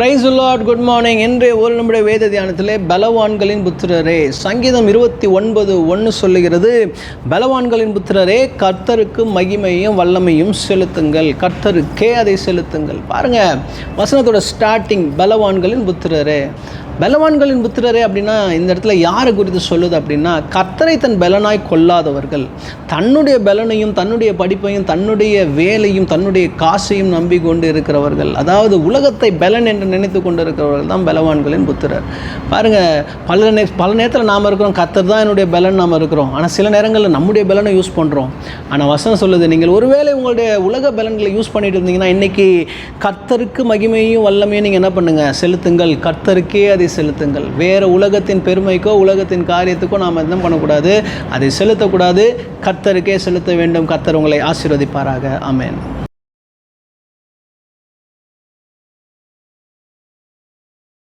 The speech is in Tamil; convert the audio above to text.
Price Lord, good morning. இன்றைய ஒரு நம்முடைய வேத தியானத்திலே பலவான்களின் புத்திரரே, சங்கீதம் 29:1 சொல்லுகிறது, பலவான்களின் புத்திரரே, கர்த்தருக்கு மகிமையும் வல்லமையும் செலுத்துங்கள், கர்த்தருக்கே அதை செலுத்துங்கள். பாருங்க, வசனத்தோட ஸ்டார்டிங் பலவான்களின் புத்திரரே. பலவான்களின் புத்திரரே அப்படின்னா இந்த இடத்துல யாரை குறித்து சொல்லுது அப்படின்னா, கர்த்தரை தன் பலனாய் கொள்ளாதவர்கள், தன்னுடைய பலனையும் தன்னுடைய படிப்பையும் தன்னுடைய வேலையும் தன்னுடைய காசையும் நம்பி கொண்டு இருக்கிறவர்கள், அதாவது உலகத்தை பலன் என்று நினைத்து கொண்டு இருக்கிறவர்கள் தான் பலவான்களின் புத்திரர். பாருங்கள், பல நேரத்தில் நாம் இருக்கிறோம், கர்த்தர் தான் என்னுடைய பலன் நாம் இருக்கிறோம். ஆனால் சில நேரங்களில் நம்முடைய பலனை யூஸ் பண்ணுறோம். ஆனால் வசனம் சொல்லுது, நீங்கள் ஒருவேளை உங்களுடைய உலக பலன்களை யூஸ் பண்ணிட்டு இருந்தீங்கன்னா, இன்றைக்கி கர்த்தருக்கு மகிமையும் வல்லமையும் நீங்கள் என்ன பண்ணுங்கள், செலுத்துங்கள், கர்த்தருக்கே அதை செலுத்துங்கள். வேறு உலகத்தின் பெருமைக்கோ உலகத்தின் காரியத்துக்கோ நாம் என்ன பண்ணக்கூடாது, அதை செலுத்தக்கூடாது, கர்த்தருக்கே செலுத்த வேண்டும். கர்த்தர் உங்களை ஆசீர்வதிப்பாராக. ஆமென்.